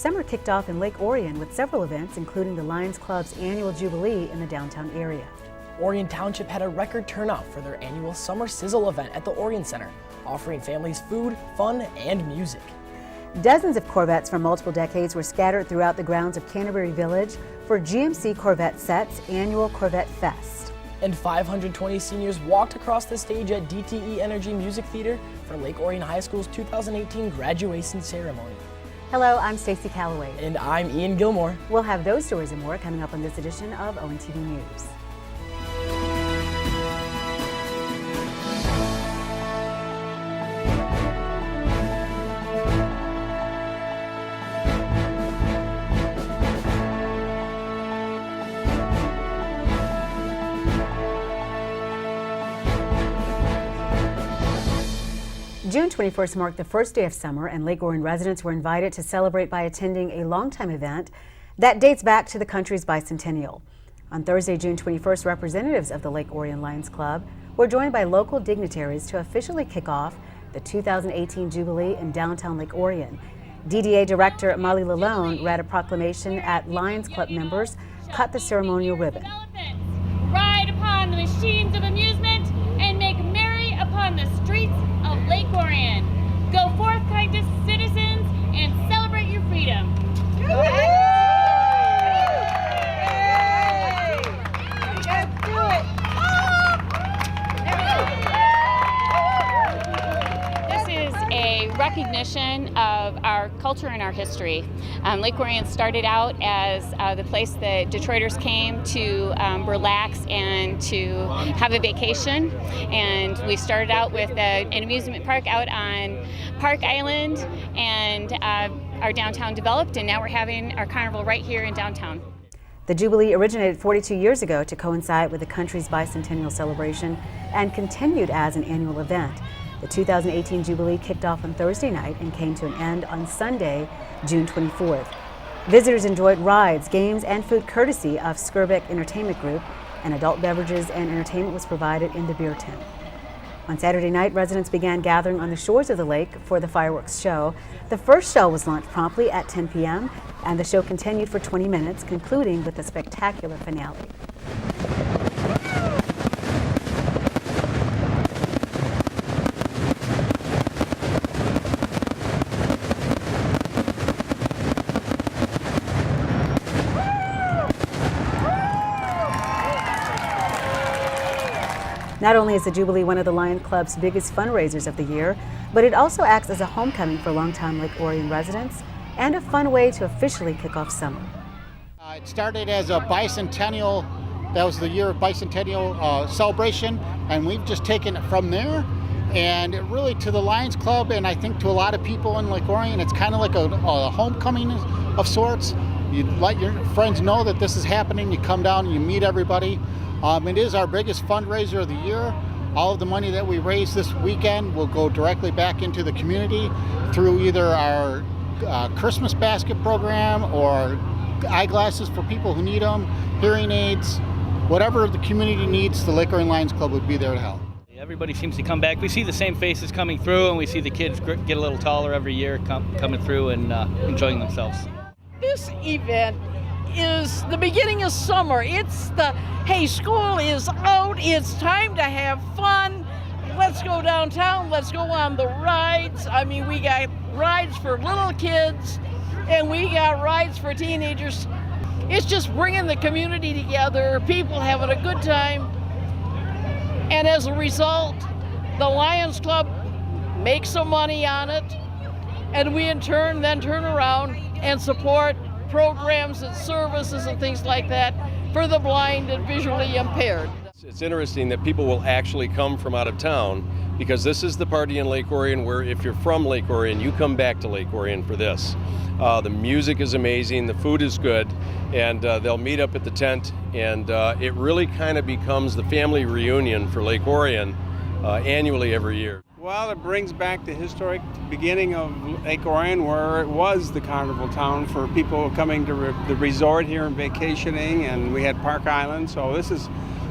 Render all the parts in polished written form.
Summer kicked off in Lake Orion with several events, including the Lions Club's annual Jubilee in the downtown area. Orion Township had a record turnout for their annual Summer Sizzle event at the Orion Center, offering families food, fun, and music. Dozens of Corvettes from multiple decades were scattered throughout the grounds of Canterbury Village for GMC Corvette Set's annual Corvette Fest. And 520 seniors walked across the stage at DTE Energy Music Theater for Lake Orion High School's 2018 graduation ceremony. Hello, I'm Stacy Calloway. And I'm Ian Gilmour. We'll have those stories and more coming up on this edition of ONTV News. June 21st marked the first day of summer, and Lake Orion residents were invited to celebrate by attending a longtime event that dates back to the country's bicentennial. On Thursday, June 21st, representatives of the Lake Orion Lions Club were joined by local dignitaries to officially kick off the 2018 Jubilee in downtown Lake Orion. DDA Director Marley Lalone read a proclamation at Lions Club members cut the ceremonial ribbon. Ride upon the machines of amusement and make merry upon the streets of Lake Orion. Go forth, kind citizens, and celebrate your freedom. This is a recognition of our culture and our history. Lake Orion started out as the place that Detroiters came to relax and to have a vacation. And we started out with an amusement park out on Park Island, and our downtown developed, and now we're having our carnival right here in downtown. The Jubilee originated 42 years ago to coincide with the country's bicentennial celebration and continued as an annual event. The 2018 Jubilee kicked off on Thursday night and came to an end on Sunday, June 24th. Visitors enjoyed rides, games, and food courtesy of Skirbeck Entertainment Group, and adult beverages and entertainment was provided in the beer tent. On Saturday night, residents began gathering on the shores of the lake for the fireworks show. The first show was launched promptly at 10 p.m., and the show continued for 20 minutes, concluding with a spectacular finale. Not only is the Jubilee one of the Lion Club's biggest fundraisers of the year, but it also acts as a homecoming for longtime Lake Orion residents and a fun way to officially kick off summer. It started as a bicentennial, that was the year of bicentennial celebration, and we've just taken it from there. And it really, to the Lions Club, and I think to a lot of people in Lake Orion, it's kind of like a homecoming of sorts. You let your friends know that this is happening, you come down and you meet everybody. It is our biggest fundraiser of the year. All of the money that we raise this weekend will go directly back into the community through either our Christmas basket program or eyeglasses for people who need them, hearing aids, whatever the community needs, the Lake Orion Lions Club would be there to help. Everybody seems to come back. We see the same faces coming through, and we see the kids get a little taller every year coming through and enjoying themselves. This event is the beginning of summer. It's the, hey, school is out, it's time to have fun. Let's go downtown, let's go on the rides. I mean, we got rides for little kids and we got rides for teenagers. It's just bringing the community together, people having a good time. And as a result, the Lions Club makes some money on it, and we in turn then turn around and support programs and services and things like that for the blind and visually impaired. It's interesting that people will actually come from out of town, because this is the party in Lake Orion where if you're from Lake Orion, you come back to Lake Orion for this. The music is amazing, the food is good, and they'll meet up at the tent, and it really kind of becomes the family reunion for Lake Orion annually every year. Well, it brings back the historic beginning of Lake Orion, where it was the carnival town for people coming to the resort here and vacationing, and we had Park Island. So this is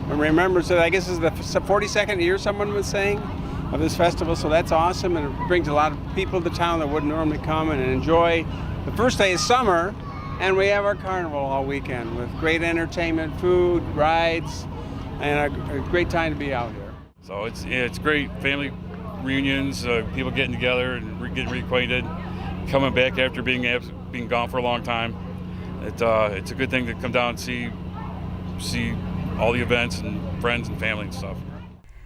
a remembrance of, I guess, this is the 42nd year, someone was saying, of this festival. So that's awesome, and it brings a lot of people to town that wouldn't normally come and enjoy the first day is summer, and we have our carnival all weekend with great entertainment, food, rides, and a great time to be out here. So it's great, family reunions, people getting together and getting reacquainted, coming back after being gone for a long time. It's a good thing to come down and see all the events and friends and family and stuff.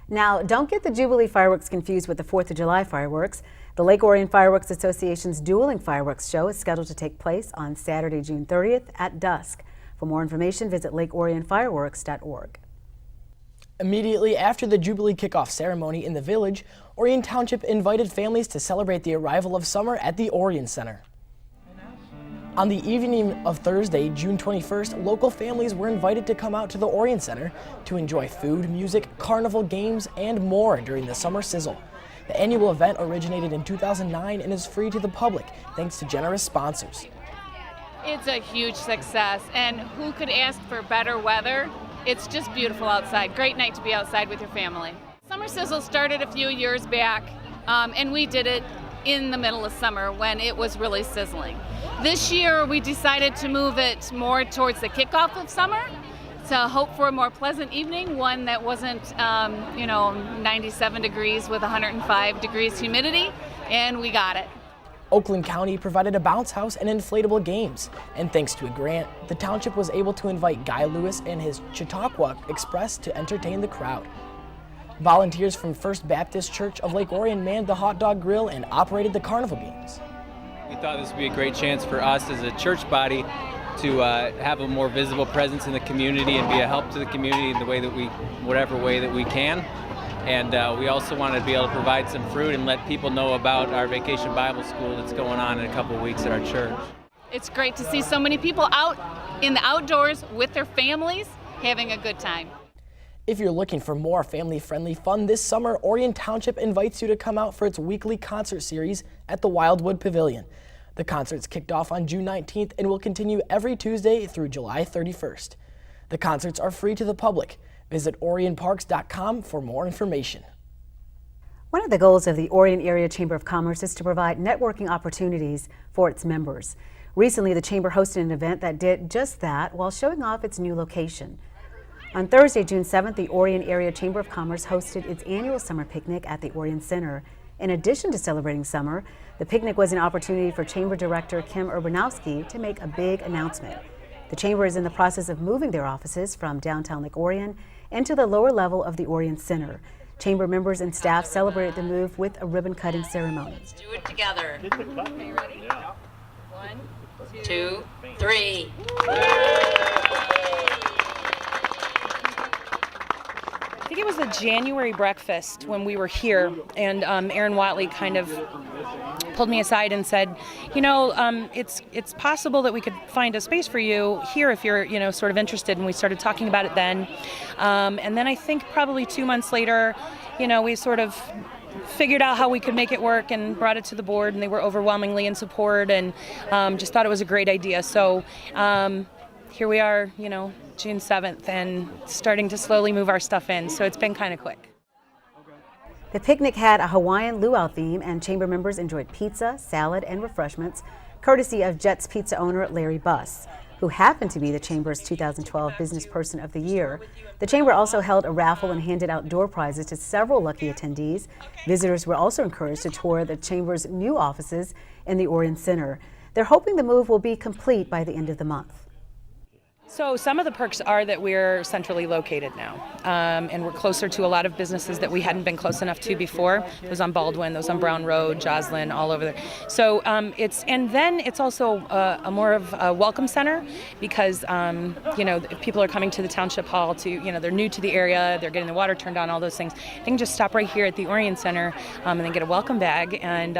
Now, don't get the Jubilee fireworks confused with the 4th of July fireworks. The Lake Orion Fireworks Association's Dueling Fireworks Show is scheduled to take place on Saturday, June 30th at dusk. For more information, visit lakeorionfireworks.org. Immediately after the Jubilee kickoff ceremony in the village, Orion Township invited families to celebrate the arrival of summer at the Orion Center. On the evening of Thursday, June 21st, local families were invited to come out to the Orion Center to enjoy food, music, carnival games, and more during the Summer Sizzle. The annual event originated in 2009 and is free to the public, thanks to generous sponsors. It's a huge success, and who could ask for better weather? It's just beautiful outside. Great night to be outside with your family. Summer Sizzle started a few years back, and we did it in the middle of summer when it was really sizzling. This year we decided to move it more towards the kickoff of summer to hope for a more pleasant evening, one that wasn't 97 degrees with 105 degrees humidity, and we got it. Oakland County provided a bounce house and inflatable games, and thanks to a grant, the township was able to invite Guy Lewis and his Chautauqua Express to entertain the crowd. Volunteers from First Baptist Church of Lake Orion manned the hot dog grill and operated the carnival games. We thought this would be a great chance for us as a church body to have a more visible presence in the community and be a help to the community in the way that whatever way that we can. And we also wanted to be able to provide some fruit and let people know about our Vacation Bible School that's going on in a couple of weeks at our church. It's great to see so many people out in the outdoors with their families having a good time. If you're looking for more family-friendly fun this summer, Orion Township invites you to come out for its weekly concert series at the Wildwood Pavilion. The concerts kicked off on June 19th and will continue every Tuesday through July 31st. The concerts are free to the public. Visit orionparks.com for more information. One of the goals of the Orion Area Chamber of Commerce is to provide networking opportunities for its members. Recently, the Chamber hosted an event that did just that while showing off its new location. On Thursday, June 7th, the Orion Area Chamber of Commerce hosted its annual summer picnic at the Orion Center. In addition to celebrating summer, the picnic was an opportunity for Chamber Director Kim Urbanowski to make a big announcement. The Chamber is in the process of moving their offices from downtown Lake Orion into the lower level of the Orion Center. Chamber members and staff celebrated the move with a ribbon-cutting ceremony. Let's do it together. Are you ready? 1, 2, 3. I think it was the January breakfast when we were here, and Aaron Watley kind of pulled me aside and said, it's possible that we could find a space for you here if you're, sort of interested. And we started talking about it then. And then I think probably 2 months later, we sort of figured out how we could make it work and brought it to the board, and they were overwhelmingly in support and just thought it was a great idea. So here we are, June 7th, and starting to slowly move our stuff in. So it's been kind of quick. The picnic had a Hawaiian luau theme, and Chamber members enjoyed pizza, salad, and refreshments, courtesy of Jet's Pizza owner Larry Buss, who happened to be the Chamber's 2012 Business Person of the Year. The Chamber also held a raffle and handed out door prizes to several lucky attendees. Visitors were also encouraged to tour the Chamber's new offices in the Orion Center. They're hoping the move will be complete by the end of the month. So some of the perks are that we're centrally located now, and we're closer to a lot of businesses that we hadn't been close enough to before. Those on Baldwin, those on Brown Road, Joslyn, all over there. So it's also a more of a welcome center because people are coming to the township hall to they're new to the area, they're getting the water turned on, all those things. They can just stop right here at the Orion Center and then get a welcome bag and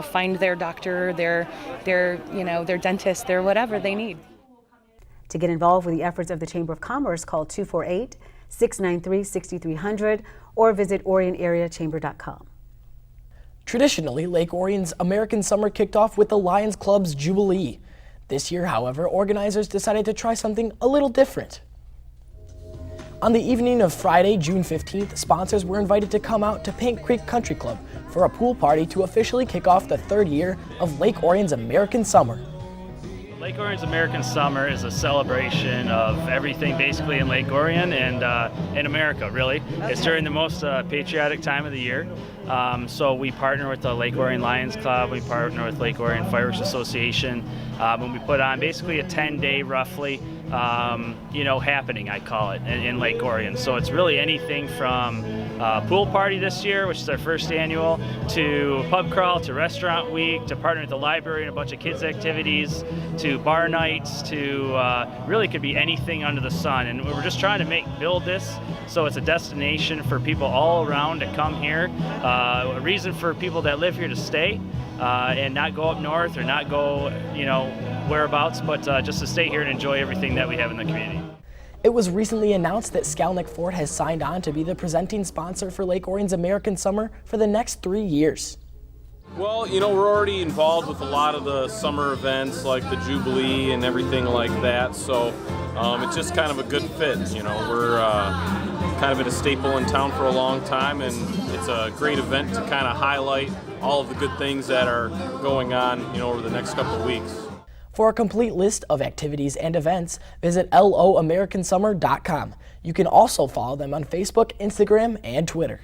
find their doctor, their dentist, their whatever they need. To get involved with the efforts of the Chamber of Commerce, call 248-693-6300 or visit orionareachamber.com. Traditionally, Lake Orion's American Summer kicked off with the Lions Club's Jubilee. This year, however, organizers decided to try something a little different. On the evening of Friday, June 15th, sponsors were invited to come out to Paint Creek Country Club for a pool party to officially kick off the third year of Lake Orion's American Summer. Lake Orion's American Summer is a celebration of everything basically in Lake Orion and in America, really. Okay. It's during the most patriotic time of the year. So we partner with the Lake Orion Lions Club, we partner with Lake Orion Fireworks Association, and we put on basically a 10-day roughly happening, I call it, in Lake Orion. So it's really anything from pool party this year, which is our first annual, to pub crawl, to restaurant week, to partner with the library and a bunch of kids activities, to bar nights, to really could be anything under the sun. And we're just trying to build this so it's a destination for people all around to come here, a reason for people that live here to stay and not go up north or not go, whereabouts, but just to stay here and enjoy everything that we have in the community. It was recently announced that Skalnick Ford has signed on to be the presenting sponsor for Lake Orion's American Summer for the next 3 years. Well, we're already involved with a lot of the summer events like the Jubilee and everything like that, so it's just kind of a good fit. We're kind of been a staple in town for a long time, and it's a great event to kind of highlight all of the good things that are going on, over the next couple of weeks. For a complete list of activities and events, visit LOAmericansummer.com. You can also follow them on Facebook, Instagram, and Twitter.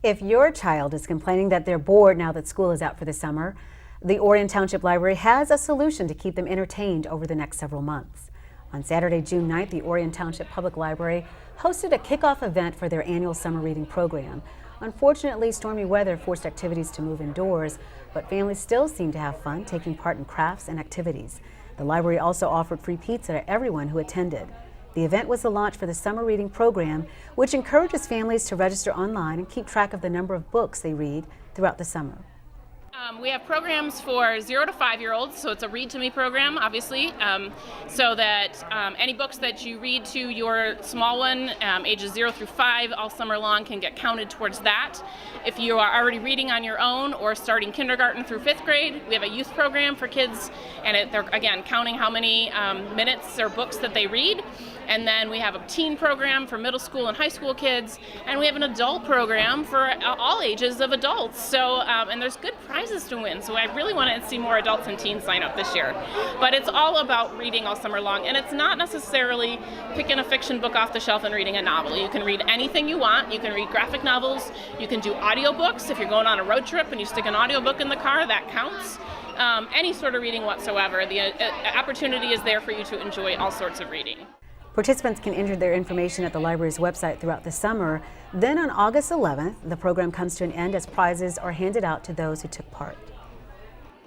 If your child is complaining that they're bored now that school is out for the summer, the Orion Township Library has a solution to keep them entertained over the next several months. On Saturday, June 9th, the Orion Township Public Library hosted a kickoff event for their annual summer reading program. Unfortunately, stormy weather forced activities to move indoors, but families still seem to have fun taking part in crafts and activities. The library also offered free pizza to everyone who attended. The event was the launch for the summer reading program, which encourages families to register online and keep track of the number of books they read throughout the summer. We have programs for 0 to 5-year-olds, so it's a read to me program, obviously, so that any books that you read to your small one, ages 0 through 5, all summer long can get counted towards that. If you are already reading on your own or starting kindergarten through 5th grade, we have a youth program for kids, and they're, again, counting how many minutes or books that they read. And then we have a teen program for middle school and high school kids, and we have an adult program for all ages of adults. So, and there's good prizes to win. So I really want to see more adults and teens sign up this year. But it's all about reading all summer long, and it's not necessarily picking a fiction book off the shelf and reading a novel. You can read anything you want. You can read graphic novels. You can do audiobooks. If you're going on a road trip and you stick an audiobook in the car, that counts. Any sort of reading whatsoever. The opportunity is there for you to enjoy all sorts of reading. Participants can enter their information at the library's website throughout the summer. Then on August 11th, the program comes to an end as prizes are handed out to those who took part.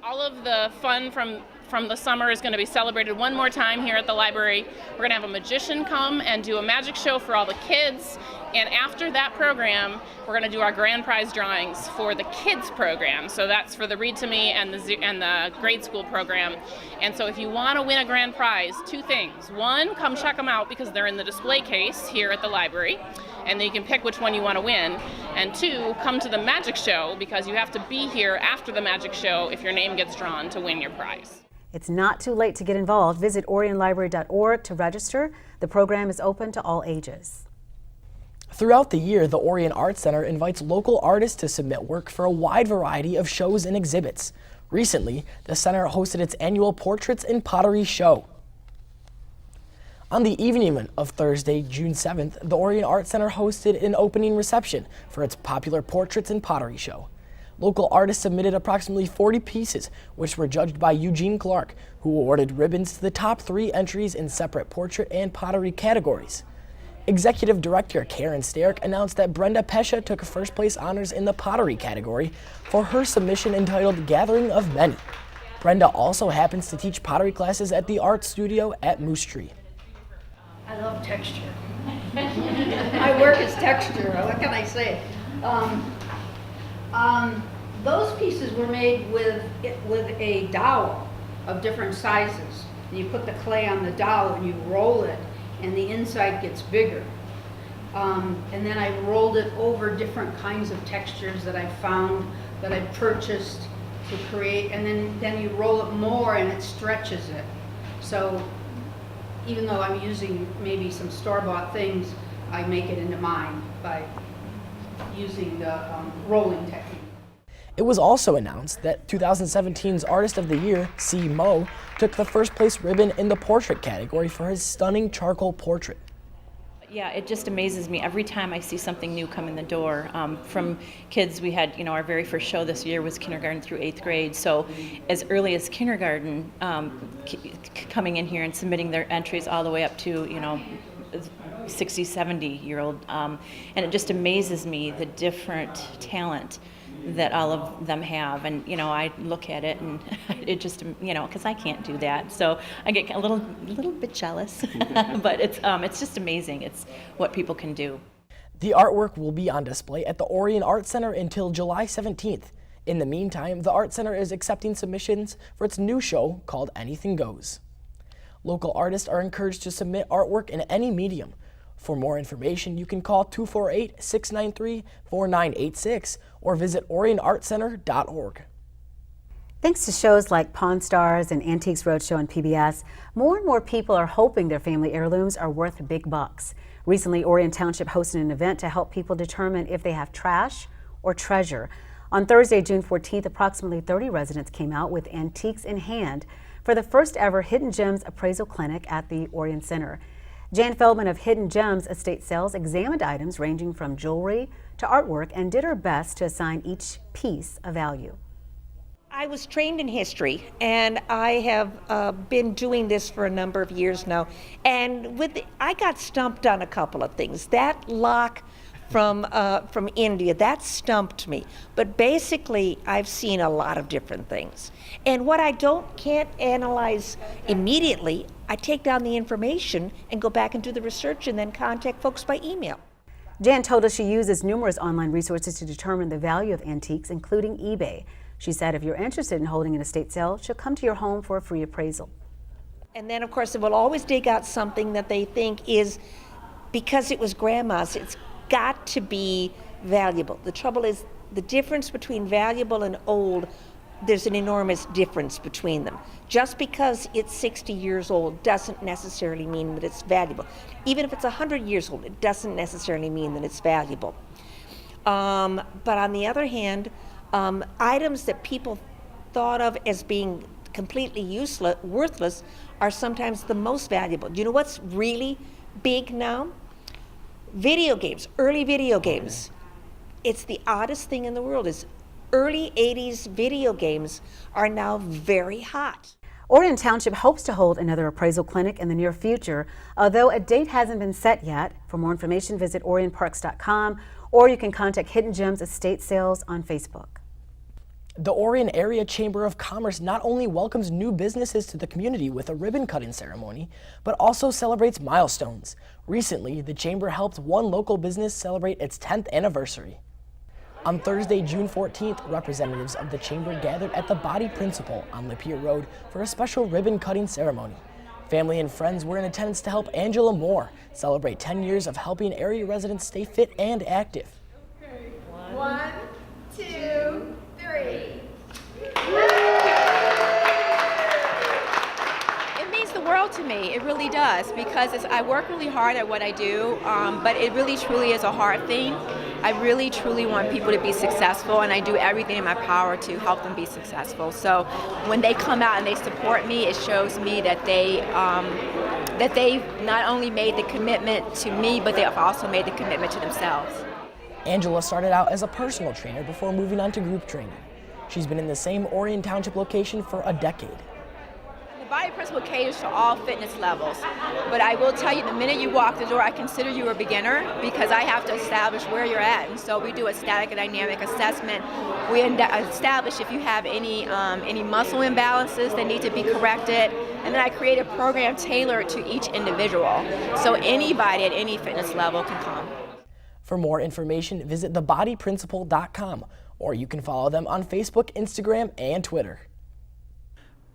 All of the fun from the summer is going to be celebrated one more time here at the library. We're going to have a magician come and do a magic show for all the kids. And after that program, we're going to do our grand prize drawings for the kids program. So that's for the Read to Me and the grade school program. And so if you want to win a grand prize, 2 things. 1, come check them out because they're in the display case here at the library. And then you can pick which one you want to win. And 2, come to the magic show because you have to be here after the magic show if your name gets drawn to win your prize. It's not too late to get involved. Visit orionlibrary.org to register. The program is open to all ages. Throughout the year, the Orion Art Center invites local artists to submit work for a wide variety of shows and exhibits. Recently, the center hosted its annual Portraits in Pottery show. On the evening of Thursday, June 7th, the Orion Art Center hosted an opening reception for its popular Portraits in Pottery show. Local artists submitted approximately 40 pieces, which were judged by Eugene Clark, who awarded ribbons to the top 3 entries in separate portrait and pottery categories. Executive Director Karen Starrick announced that Brenda Pesha took first place honors in the pottery category for her submission entitled Gathering of Many. Brenda also happens to teach pottery classes at the art studio at Moose Tree. I love texture. My work is texture. What can I say? Those pieces were made with a dowel of different sizes. And you put the clay on the dowel and you roll it, and the inside gets bigger. And then I rolled it over different kinds of textures that I found, that I purchased to create, and then you roll it more and it stretches it. So even though I'm using maybe some store-bought things, I make it into mine by using the rolling technique. It was also announced that 2017's Artist of the Year, C. Mo, took the first place ribbon in the portrait category for his stunning charcoal portrait. Yeah, it just amazes me every time I see something new come in the door. From kids, we had, our very first show this year was kindergarten through 8th grade. So as early as kindergarten, coming in here and submitting their entries all the way up to, 60, 70-year-old. And it just amazes me the different talent that all of them have, and I look at it and it just because I can't do that, so I get a little bit jealous. But it's just amazing. It's what people can do. The artwork will be on display at the Orion Art Center until July 17th. In the meantime, the Art Center is accepting submissions for its new show called Anything Goes. Local artists are encouraged to submit artwork in any medium. For more information, you can call 248-693-4986 or visit orionartcenter.org. Thanks to shows like Pawn Stars and Antiques Roadshow on PBS, more and more people are hoping their family heirlooms are worth big bucks. Recently, Orion Township hosted an event to help people determine if they have trash or treasure. On Thursday, June 14th, approximately 30 residents came out with antiques in hand for the first ever Hidden Gems Appraisal Clinic at the Orion Center. Jan Feldman of Hidden Gems Estate Sales examined items ranging from jewelry to artwork and did her best to assign each piece a value. I was trained in history, and I have been doing this for a number of years now. And I got stumped on a couple of things. That lock from India, that stumped me. But basically, I've seen a lot of different things. And what I can't analyze immediately, I take down the information and go back and do the research and then contact folks by email. Jan told us she uses numerous online resources to determine the value of antiques, including eBay. She said if you're interested in holding an estate sale, she'll come to your home for a free appraisal. And then, of course, they will always dig out something that they think is, because it was grandma's, it's got to be valuable. The trouble is, the difference between valuable and old, there's an enormous difference between them. Just because it's 60 years old doesn't necessarily mean that it's valuable. Even if it's 100 years old, it doesn't necessarily mean that it's valuable. But on the other hand, items that people thought of as being completely useless, worthless, are sometimes the most valuable. Do you know what's really big now? Video games, early video games. It's the oddest thing in the world is early 80s video games are now very hot. Orion Township hopes to hold another appraisal clinic in the near future, although a date hasn't been set yet. For more information, visit orionparks.com, or you can contact Hidden Gems Estate Sales on Facebook. The Orion Area Chamber of Commerce not only welcomes new businesses to the community with a ribbon-cutting ceremony, but also celebrates milestones. Recently, the Chamber helped one local business celebrate its 10th anniversary. On Thursday, June 14th, representatives of the Chamber gathered at the Body Principal on Lapeer Road for a special ribbon-cutting ceremony. Family and friends were in attendance to help Angela Moore celebrate 10 years of helping area residents stay fit and active. 1, 2, 3. It means the world to me. It really does, because I work really hard at what I do, but it really truly is a hard thing. I really truly want people to be successful, and I do everything in my power to help them be successful. So when they come out and they support me, it shows me that they've not only made the commitment to me, but they have also made the commitment to themselves. Angela started out as a personal trainer before moving on to group training. She's been in the same Orion Township location for a decade. The Body Principal caters to all fitness levels, but I will tell you, the minute you walk the door, I consider you a beginner because I have to establish where you're at. And so we do a static and dynamic assessment. We establish if you have any muscle imbalances that need to be corrected, and then I create a program tailored to each individual. So anybody at any fitness level can come. For more information, visit thebodyprincipal.com, or you can follow them on Facebook, Instagram, and Twitter.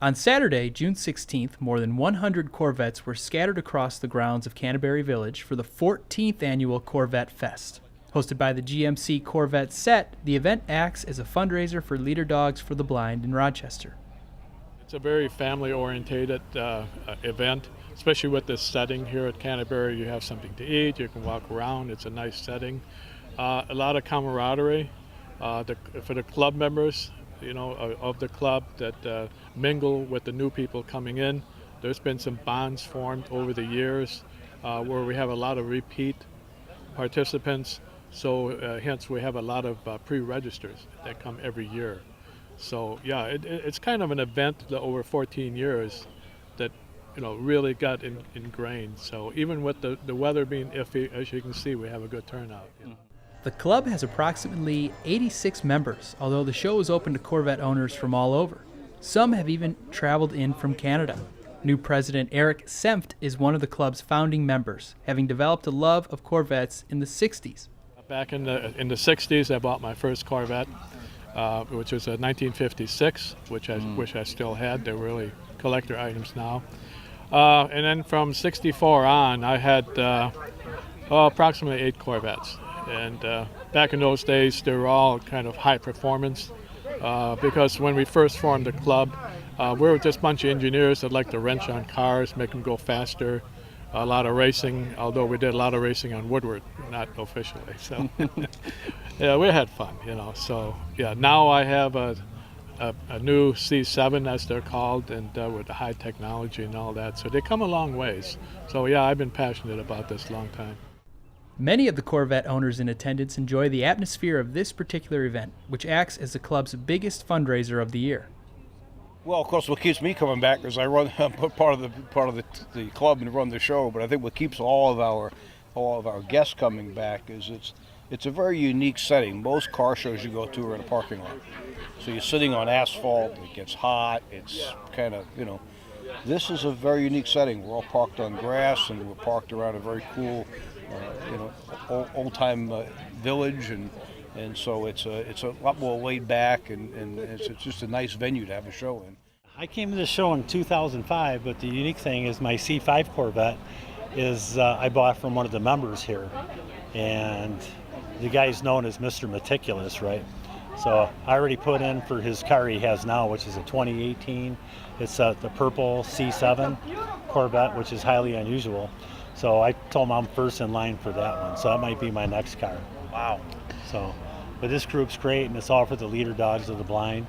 On Saturday, June 16th, more than 100 Corvettes were scattered across the grounds of Canterbury Village for the 14th annual Corvette Fest. Hosted by the GMC Corvette set, the event acts as a fundraiser for Leader Dogs for the Blind in Rochester. It's a very family-oriented event, especially with this setting here at Canterbury. You have something to eat, you can walk around, it's a nice setting. A lot of camaraderie. For the club members, of the club that mingle with the new people coming in. There's been some bonds formed over the years where we have a lot of repeat participants. So hence we have a lot of pre-registers that come every year. So yeah, it's kind of an event that over 14 years that really got ingrained. So even with the weather being iffy, as you can see, we have a good turnout. The club has approximately 86 members, although the show is open to Corvette owners from all over. Some have even traveled in from Canada. New president Eric Senft is one of the club's founding members, having developed a love of Corvettes in the 60s. Back in the 60s, I bought my first Corvette, which was a 1956, which I wish I still had. They're really collector items now. And then from 64 on, I had approximately 8 Corvettes. And back in those days, they were all kind of high performance because when we first formed the club, we were just a bunch of engineers that liked to wrench on cars, make them go faster, a lot of racing, although we did a lot of racing on Woodward, not officially. So yeah, we had fun, So yeah, now I have a new C7, as they're called, and with the high technology and all that. So they come a long ways. So yeah, I've been passionate about this a long time. Many of the Corvette owners in attendance enjoy the atmosphere of this particular event, which acts as the club's biggest fundraiser of the year. Well, of course, what keeps me coming back is I'm part of the club and run the show. But I think what keeps all of our guests coming back is it's a very unique setting. Most car shows you go to are in a parking lot, so you're sitting on asphalt. It gets hot. It's kind of This is a very unique setting. We're all parked on grass, and we're parked around a very cool, old-time village, and so it's a lot more laid back, and it's just a nice venue to have a show in. I came to the show in 2005, but the unique thing is my C5 Corvette is I bought from one of the members here, and the guy's known as Mr. Meticulous, right? So I already put in for his car he has now, which is a 2018. It's the purple C7 Corvette, which is highly unusual. So I told him I'm first in line for that one. So that might be my next car. Wow. So, but this group's great, and it's all for the leader dogs of the blind,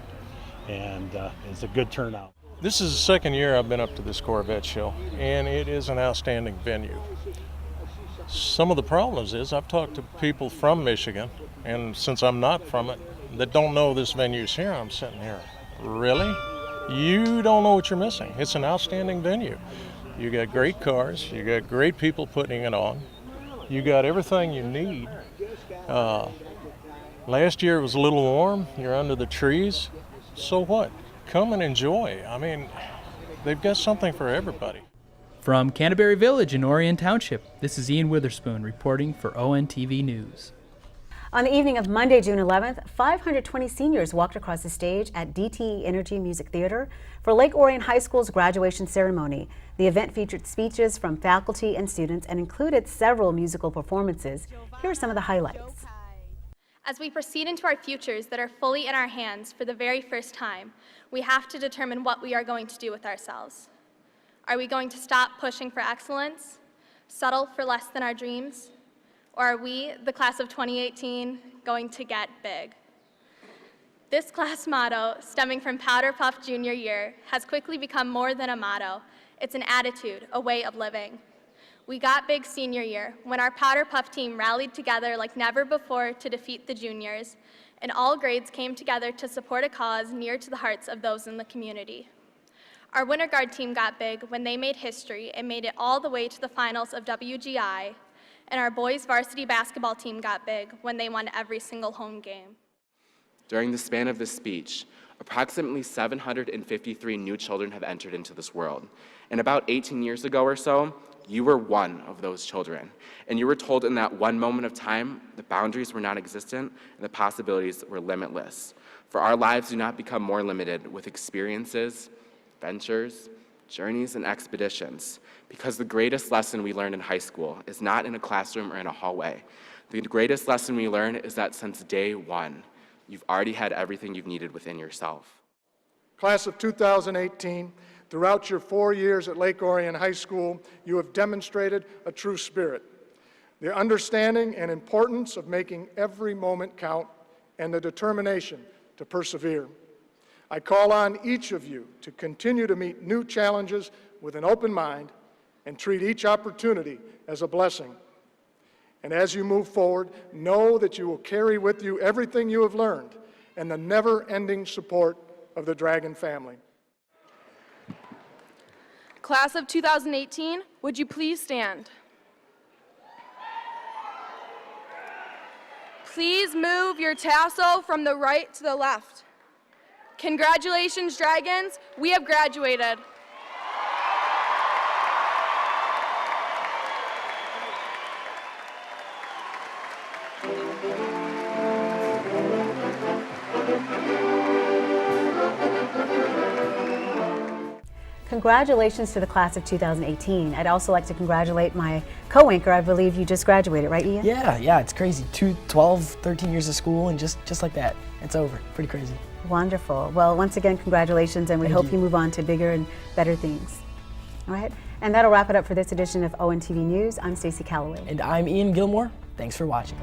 and it's a good turnout. This is the second year I've been up to this Corvette show, and it is an outstanding venue. Some of the problems is I've talked to people from Michigan, and since I'm not from it, that don't know this venue's here. I'm sitting here, really? You don't know what you're missing. It's an outstanding venue. You got great cars, you got great people putting it on, you got everything you need. Last year it was a little warm, you're under the trees, so what? Come and enjoy. I mean, they've got something for everybody. From Canterbury Village in Orion Township, this is Ian Witherspoon reporting for ONTV News. On the evening of Monday, June 11th, 520 seniors walked across the stage at DTE Energy Music Theater for Lake Orion High School's graduation ceremony. The event featured speeches from faculty and students and included several musical performances. Here are some of the highlights. As we proceed into our futures that are fully in our hands for the very first time, we have to determine what we are going to do with ourselves. Are we going to stop pushing for excellence, settle for less than our dreams? Or are we, the class of 2018, going to get big? This class motto, stemming from Powder Puff Junior year, has quickly become more than a motto. It's an attitude, a way of living. We got big senior year when our Powder Puff team rallied together like never before to defeat the juniors, and all grades came together to support a cause near to the hearts of those in the community. Our Winter Guard team got big when they made history and made it all the way to the finals of WGI, and our boys varsity basketball team got big when they won every single home game. During the span of this speech, approximately 753 new children have entered into this world. And about 18 years ago or so, you were one of those children. And you were told in that one moment of time, the boundaries were non-existent and the possibilities were limitless. For our lives do not become more limited with experiences, ventures, journeys, and expeditions, because the greatest lesson we learned in high school is not in a classroom or in a hallway. The greatest lesson we learn is that since day one, you've already had everything you've needed within yourself. Class of 2018, throughout your 4 years at Lake Orion High School, you have demonstrated a true spirit. The understanding and importance of making every moment count and the determination to persevere. I call on each of you to continue to meet new challenges with an open mind and treat each opportunity as a blessing. And as you move forward, know that you will carry with you everything you have learned and the never-ending support of the Dragon family. Class of 2018, would you please stand? Please move your tassel from the right to the left. Congratulations, Dragons, we have graduated. Congratulations to the class of 2018. I'd also like to congratulate my co-anchor. I believe you just graduated, right, Ian? Yeah, it's crazy. 12, 13 years of school, and just like that, it's over. Pretty crazy. Wonderful. Well, once again, congratulations, and we hope you move on to bigger and better things. All right, and that'll wrap it up for this edition of ONTV News. I'm Stacy Calloway. And I'm Ian Gilmour. Thanks for watching.